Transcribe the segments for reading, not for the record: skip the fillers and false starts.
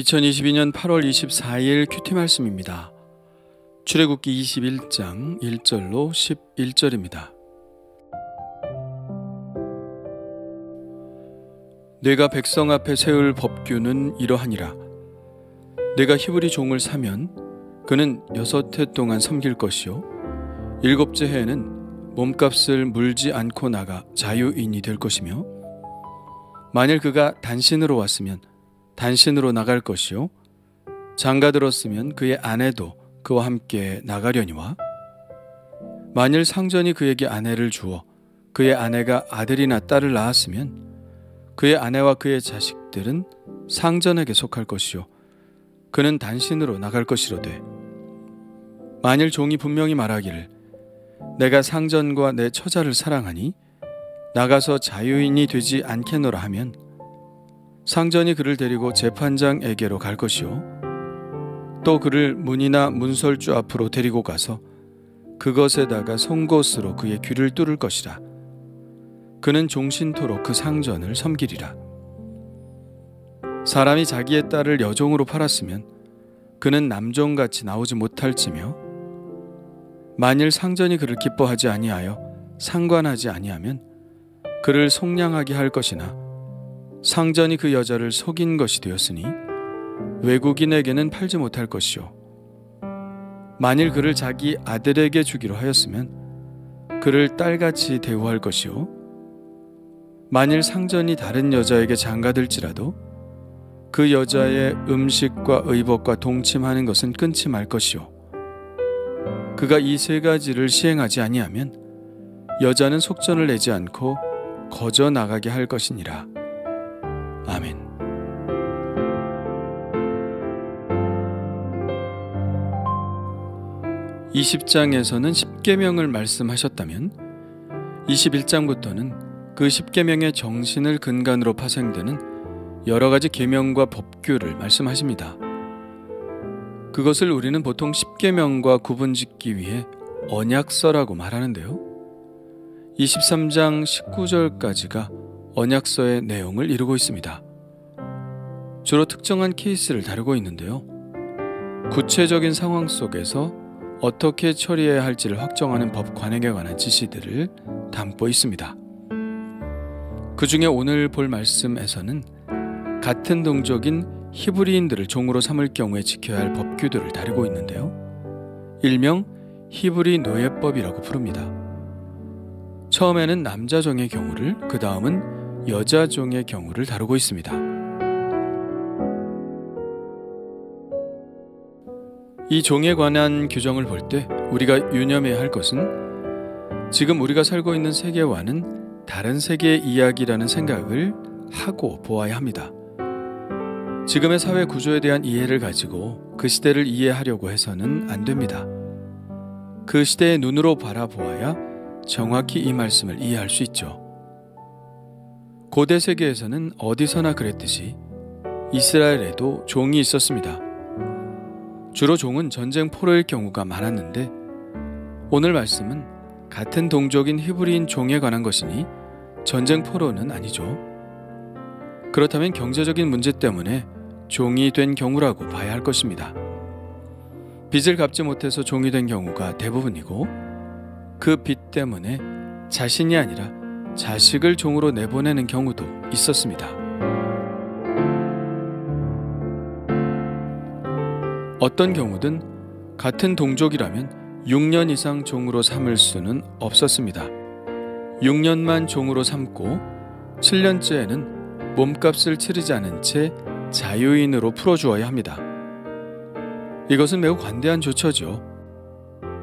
2022년 8월 24일 큐티 말씀입니다. 출애굽기 21장 1절로 11절입니다. 내가 백성 앞에 세울 법규는 이러하니라. 내가 히브리 종을 사면 그는 6해 동안 섬길 것이요 7째 해에는 몸값을 물지 않고 나가 자유인이 될 것이며, 만일 그가 단신으로 왔으면 단신으로 나갈 것이요 장가들었으면 그의 아내도 그와 함께 나가려니와, 만일 상전이 그에게 아내를 주어 그의 아내가 아들이나 딸을 낳았으면 그의 아내와 그의 자식들은 상전에게 속할 것이요 그는 단신으로 나갈 것이로되, 만일 종이 분명히 말하기를 내가 상전과 내 처자를 사랑하니 나가서 자유인이 되지 않겠노라 하면, 상전이 그를 데리고 재판장에게로 갈 것이요 또 그를 문이나 문설주 앞으로 데리고 가서 그것에다가 송곳으로 그의 귀를 뚫을 것이라. 그는 종신토록 그 상전을 섬기리라. 사람이 자기의 딸을 여종으로 팔았으면 그는 남종같이 나오지 못할지며, 만일 상전이 그를 기뻐하지 아니하여 상관하지 아니하면 그를 속량하게 할 것이나, 상전이 그 여자를 속인 것이 되었으니 외국인에게는 팔지 못할 것이요 만일 그를 자기 아들에게 주기로 하였으면 그를 딸같이 대우할 것이요 만일 상전이 다른 여자에게 장가들지라도 그 여자의 음식과 의복과 동침하는 것은 끊지 말 것이요 그가 이 3가지를 시행하지 아니하면 여자는 속전을 내지 않고 거저 나가게 할 것이니라. 아멘. (20장에서는) 10계명을 말씀하셨다면 21장부터는 그 10계명의 정신을 근간으로 파생되는 여러 가지 계명과 법규를 말씀하십니다. 그것을 우리는 보통 10계명과 구분짓기 위해 언약서라고 말하는데요, 23장 19절까지가 언약서의 내용을 이루고 있습니다. 주로 특정한 케이스를 다루고 있는데요, 구체적인 상황 속에서 어떻게 처리해야 할지를 확정하는 법관에게 관한 지시들을 담고 있습니다. 그 중에 오늘 볼 말씀에서는 같은 동족인 히브리인들을 종으로 삼을 경우에 지켜야 할 법규들을 다루고 있는데요, 일명 히브리 노예법이라고 부릅니다. 처음에는 남자 종의 경우를, 그 다음은 여자 종의 경우를 다루고 있습니다. 이 종에 관한 규정을 볼 때 우리가 유념해야 할 것은, 지금 우리가 살고 있는 세계와는 다른 세계의 이야기라는 생각을 하고 보아야 합니다. 지금의 사회 구조에 대한 이해를 가지고 그 시대를 이해하려고 해서는 안 됩니다. 그 시대의 눈으로 바라보아야 정확히 이 말씀을 이해할 수 있죠. 고대 세계에서는 어디서나 그랬듯이 이스라엘에도 종이 있었습니다. 주로 종은 전쟁 포로일 경우가 많았는데, 오늘 말씀은 같은 동족인 히브리인 종에 관한 것이니 전쟁 포로는 아니죠. 그렇다면 경제적인 문제 때문에 종이 된 경우라고 봐야 할 것입니다. 빚을 갚지 못해서 종이 된 경우가 대부분이고, 그 빚 때문에 자신이 아니라 자식을 종으로 내보내는 경우도 있었습니다. 어떤 경우든 같은 동족이라면 6년 이상 종으로 삼을 수는 없었습니다. 6년만 종으로 삼고 7년째에는 몸값을 치르지 않은 채 자유인으로 풀어주어야 합니다. 이것은 매우 관대한 조처죠.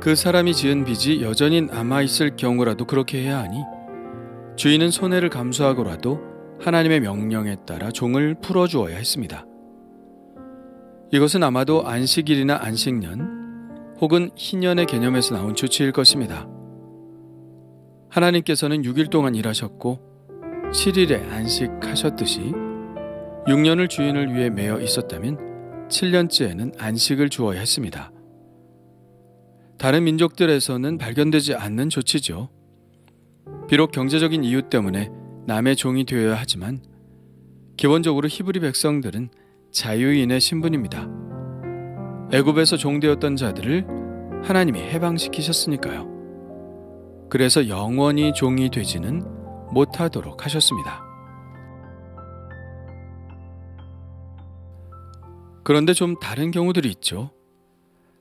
그 사람이 지은 빚이 여전히 남아있을 경우라도 그렇게 해야 하니 주인은 손해를 감수하고라도 하나님의 명령에 따라 종을 풀어주어야 했습니다. 이것은 아마도 안식일이나 안식년 혹은 희년의 개념에서 나온 조치일 것입니다. 하나님께서는 6일 동안 일하셨고 7일에 안식하셨듯이 6년을 주인을 위해 매여 있었다면 7년째에는 안식을 주어야 했습니다. 다른 민족들에서는 발견되지 않는 조치죠. 비록 경제적인 이유 때문에 남의 종이 되어야 하지만 기본적으로 히브리 백성들은 자유인의 신분입니다. 애굽에서 종되었던 자들을 하나님이 해방시키셨으니까요. 그래서 영원히 종이 되지는 못하도록 하셨습니다. 그런데 좀 다른 경우들이 있죠.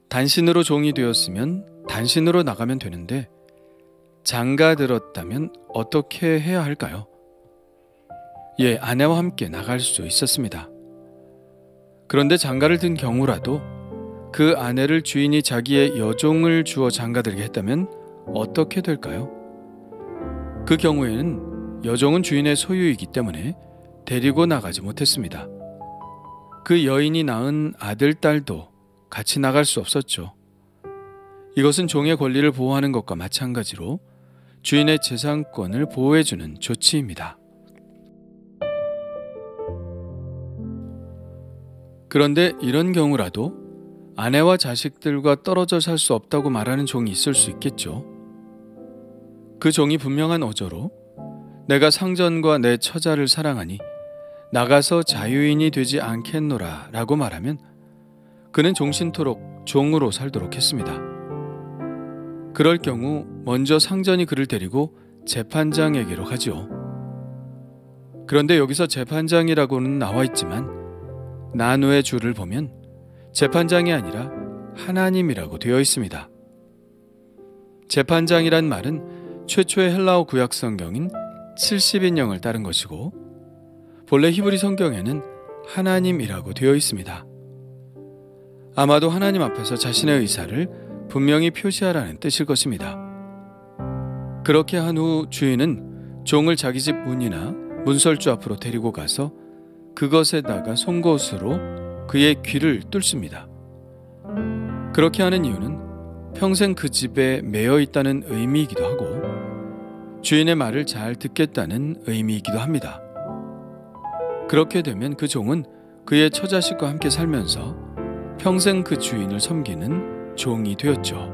단신으로 종이 되었으면 단신으로 나가면 되는데 장가 들었다면 어떻게 해야 할까요? 아내와 함께 나갈 수 있었습니다. 그런데 장가를 든 경우라도 그 아내를 주인이 자기의 여종을 주어 장가들게 했다면 어떻게 될까요? 그 경우에는 여종은 주인의 소유이기 때문에 데리고 나가지 못했습니다. 그 여인이 낳은 아들, 딸도 같이 나갈 수 없었죠. 이것은 종의 권리를 보호하는 것과 마찬가지로 주인의 재산권을 보호해주는 조치입니다. 그런데 이런 경우라도 아내와 자식들과 떨어져 살 수 없다고 말하는 종이 있을 수 있겠죠. 그 종이 분명한 어조로 내가 상전과 내 처자를 사랑하니 나가서 자유인이 되지 않겠노라 라고 말하면 그는 종신토록 종으로 살도록 했습니다. 그럴 경우 먼저 상전이 그를 데리고 재판장에게로 가지요. 그런데 여기서 재판장이라고는 나와 있지만 난후의 줄을 보면 재판장이 아니라 하나님이라고 되어 있습니다. 재판장이란 말은 최초의 헬라어 구약 성경인 70인령을 따른 것이고 본래 히브리 성경에는 하나님이라고 되어 있습니다. 아마도 하나님 앞에서 자신의 의사를 분명히 표시하라는 뜻일 것입니다. 그렇게 한 후 주인은 종을 자기 집 문이나 문설주 앞으로 데리고 가서 그것에다가 송곳으로 그의 귀를 뚫습니다. 그렇게 하는 이유는 평생 그 집에 매여 있다는 의미이기도 하고 주인의 말을 잘 듣겠다는 의미이기도 합니다. 그렇게 되면 그 종은 그의 처자식과 함께 살면서 평생 그 주인을 섬기는 종이 되었죠.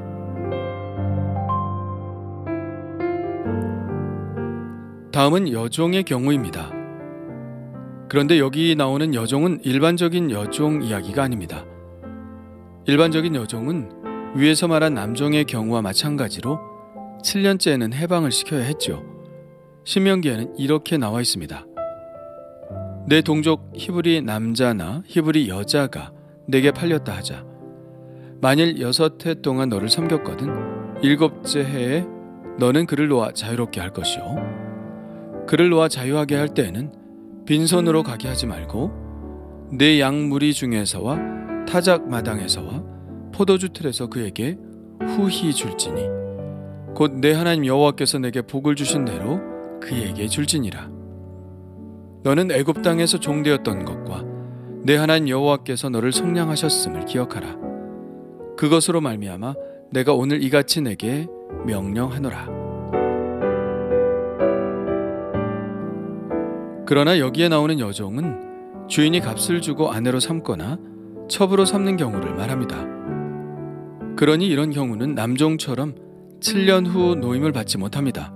다음은 여종의 경우입니다. 그런데 여기 나오는 여종은 일반적인 여종 이야기가 아닙니다. 일반적인 여종은 위에서 말한 남종의 경우와 마찬가지로 7년째에는 해방을 시켜야 했죠. 신명기에는 이렇게 나와 있습니다. 내 동족 히브리 남자나 히브리 여자가 내게 팔렸다 하자. 만일 6해 동안 너를 섬겼거든 7째 해에 너는 그를 놓아 자유롭게 할 것이요. 그를 놓아 자유하게 할 때에는 빈손으로 가게 하지 말고 내 양무리 중에서와 타작 마당에서와 포도주 틀에서 그에게 후히 줄지니 곧 내 하나님 여호와께서 내게 복을 주신 대로 그에게 줄지니라. 너는 애굽 땅에서 종되었던 것과 내 하나님 여호와께서 너를 속량하셨음을 기억하라. 그것으로 말미암아 내가 오늘 이같이 내게 명령하노라. 그러나 여기에 나오는 여종은 주인이 값을 주고 아내로 삼거나 첩으로 삼는 경우를 말합니다. 그러니 이런 경우는 남종처럼 7년 후 노임을 받지 못합니다.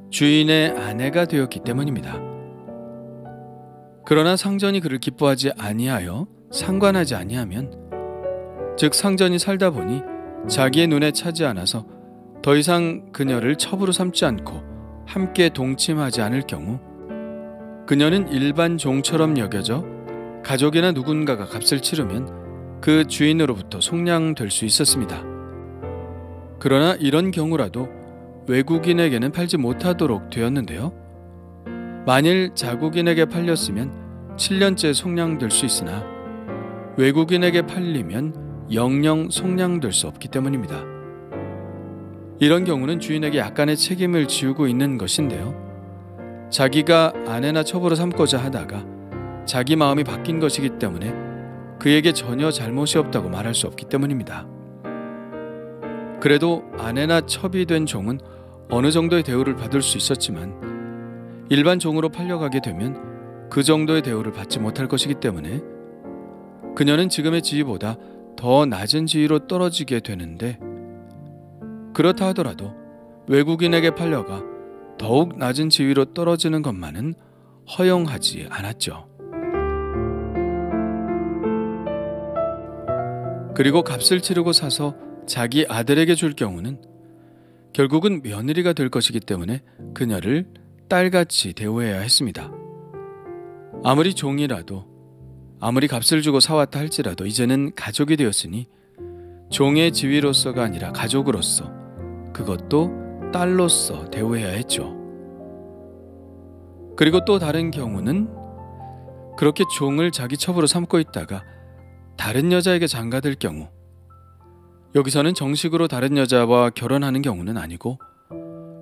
주인의 아내가 되었기 때문입니다. 그러나 상전이 그를 기뻐하지 아니하여 상관하지 아니하면, 즉 상전이 살다 보니 자기의 눈에 차지 않아서 더 이상 그녀를 첩으로 삼지 않고 함께 동침하지 않을 경우 그녀는 일반 종처럼 여겨져 가족이나 누군가가 값을 치르면 그 주인으로부터 속량될 수 있었습니다. 그러나 이런 경우라도 외국인에게는 팔지 못하도록 되었는데요. 만일 자국인에게 팔렸으면 7년째 속량될 수 있으나 외국인에게 팔리면 영영 속량될 수 없기 때문입니다. 이런 경우는 주인에게 약간의 책임을 지우고 있는 것인데요. 자기가 아내나 첩으로 삼고자 하다가 자기 마음이 바뀐 것이기 때문에 그에게 전혀 잘못이 없다고 말할 수 없기 때문입니다. 그래도 아내나 첩이 된 종은 어느 정도의 대우를 받을 수 있었지만 일반 종으로 팔려가게 되면 그 정도의 대우를 받지 못할 것이기 때문에 그녀는 지금의 지위보다 더 낮은 지위로 떨어지게 되는데, 그렇다 하더라도 외국인에게 팔려가 더욱 낮은 지위로 떨어지는 것만은 허용하지 않았죠. 그리고 값을 치르고 사서 자기 아들에게 줄 경우는 결국은 며느리가 될 것이기 때문에 그녀를 딸같이 대우해야 했습니다. 아무리 종이라도, 아무리 값을 주고 사왔다 할지라도 이제는 가족이 되었으니 종의 지위로서가 아니라 가족으로서, 그것도 딸로서 대우해야 했죠. 그리고 또 다른 경우는 그렇게 종을 자기 첩으로 삼고 있다가 다른 여자에게 장가들 경우, 여기서는 정식으로 다른 여자와 결혼하는 경우는 아니고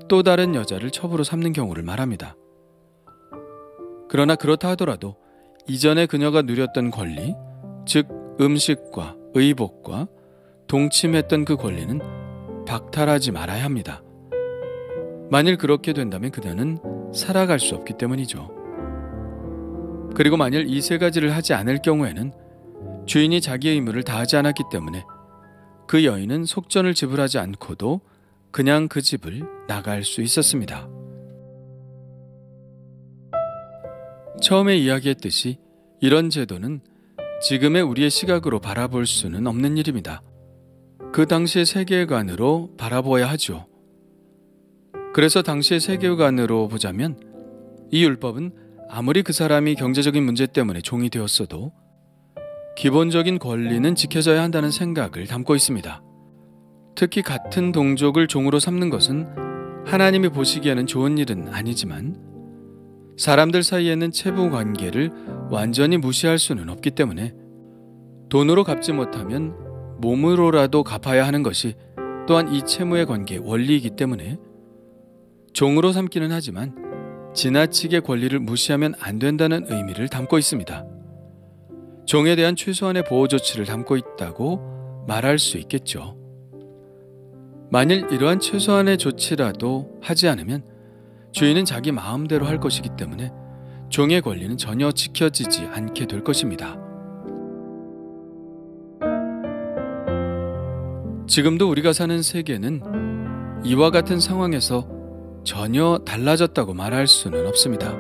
또 다른 여자를 첩으로 삼는 경우를 말합니다. 그러나 그렇다 하더라도 이전에 그녀가 누렸던 권리, 즉 음식과 의복과 동침했던 그 권리는 박탈하지 말아야 합니다. 만일 그렇게 된다면 그녀는 살아갈 수 없기 때문이죠. 그리고 만일 이 세 가지를 하지 않을 경우에는 주인이 자기의 의무를 다하지 않았기 때문에 그 여인은 속전을 지불하지 않고도 그냥 그 집을 나갈 수 있었습니다. 처음에 이야기했듯이 이런 제도는 지금의 우리의 시각으로 바라볼 수는 없는 일입니다. 그 당시의 세계관으로 바라보아야 하죠. 그래서 당시의 세계관으로 보자면 이 율법은 아무리 그 사람이 경제적인 문제 때문에 종이 되었어도 기본적인 권리는 지켜져야 한다는 생각을 담고 있습니다. 특히 같은 동족을 종으로 삼는 것은 하나님이 보시기에는 좋은 일은 아니지만 사람들 사이에는 채부 관계를 완전히 무시할 수는 없기 때문에 돈으로 갚지 못하면 몸으로라도 갚아야 하는 것이 또한 이 채무의 관계의 원리이기 때문에 종으로 삼기는 하지만 지나치게 권리를 무시하면 안 된다는 의미를 담고 있습니다. 종에 대한 최소한의 보호 조치를 담고 있다고 말할 수 있겠죠. 만일 이러한 최소한의 조치라도 하지 않으면 주인은 자기 마음대로 할 것이기 때문에 종의 권리는 전혀 지켜지지 않게 될 것입니다. 지금도 우리가 사는 세계는 이와 같은 상황에서 전혀 달라졌다고 말할 수는 없습니다.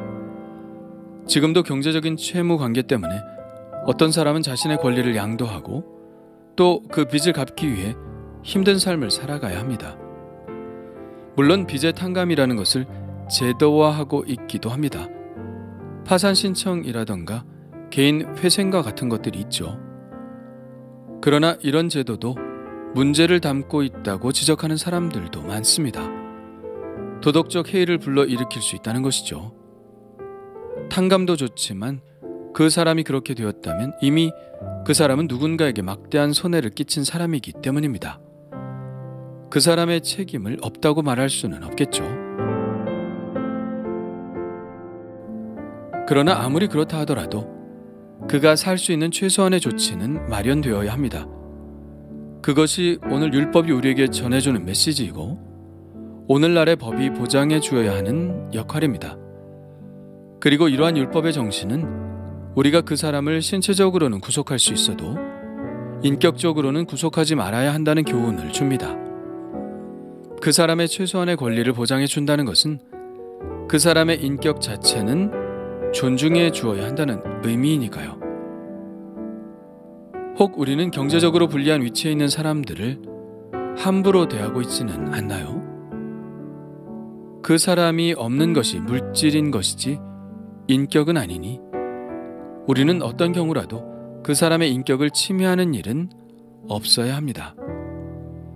지금도 경제적인 채무 관계 때문에 어떤 사람은 자신의 권리를 양도하고 또 그 빚을 갚기 위해 힘든 삶을 살아가야 합니다. 물론 빚의 탕감이라는 것을 제도화하고 있기도 합니다. 파산 신청이라던가 개인 회생과 같은 것들이 있죠. 그러나 이런 제도도 문제를 담고 있다고 지적하는 사람들도 많습니다. 도덕적 해이를 불러일으킬 수 있다는 것이죠. 탕감도 좋지만 그 사람이 그렇게 되었다면 이미 그 사람은 누군가에게 막대한 손해를 끼친 사람이기 때문입니다. 그 사람의 책임을 없다고 말할 수는 없겠죠. 그러나 아무리 그렇다 하더라도 그가 살 수 있는 최소한의 조치는 마련되어야 합니다. 그것이 오늘 율법이 우리에게 전해주는 메시지이고 오늘날의 법이 보장해 주어야 하는 역할입니다. 그리고 이러한 율법의 정신은 우리가 그 사람을 신체적으로는 구속할 수 있어도 인격적으로는 구속하지 말아야 한다는 교훈을 줍니다. 그 사람의 최소한의 권리를 보장해 준다는 것은 그 사람의 인격 자체는 존중해 주어야 한다는 의미이니까요. 혹 우리는 경제적으로 불리한 위치에 있는 사람들을 함부로 대하고 있지는 않나요? 그 사람이 없는 것이 물질인 것이지 인격은 아니니 우리는 어떤 경우라도 그 사람의 인격을 침해하는 일은 없어야 합니다.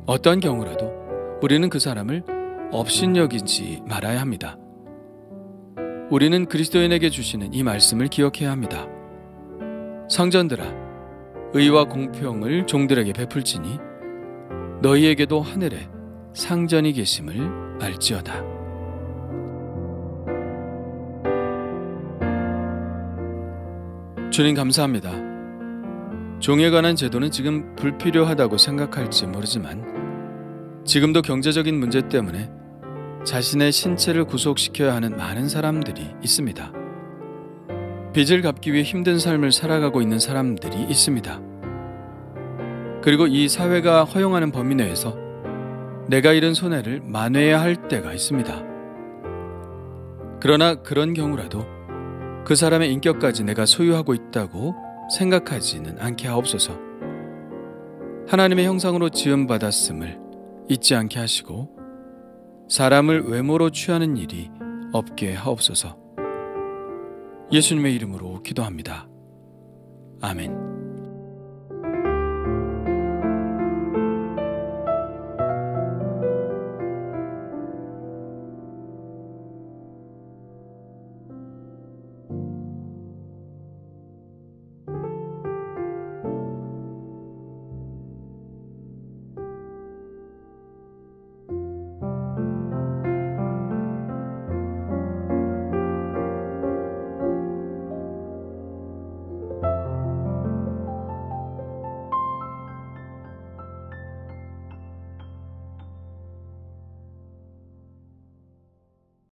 어떤 경우라도 우리는 그 사람을 업신여기지 말아야 합니다. 우리는 그리스도인에게 주시는 이 말씀을 기억해야 합니다. 성전들아, 의와 공평을 종들에게 베풀지니 너희에게도 하늘에 상전이 계심을 알지어다. 주님 감사합니다. 종에 관한 제도는 지금 불필요하다고 생각할지 모르지만 지금도 경제적인 문제 때문에 자신의 신체를 구속시켜야 하는 많은 사람들이 있습니다. 빚을 갚기 위해 힘든 삶을 살아가고 있는 사람들이 있습니다. 그리고 이 사회가 허용하는 범위 내에서 내가 잃은 손해를 만회해야 할 때가 있습니다. 그러나 그런 경우라도 그 사람의 인격까지 내가 소유하고 있다고 생각하지는 않게 하옵소서. 하나님의 형상으로 지음받았음을 잊지 않게 하시고 사람을 외모로 취하는 일이 없게 하옵소서. 예수님의 이름으로 기도합니다. 아멘.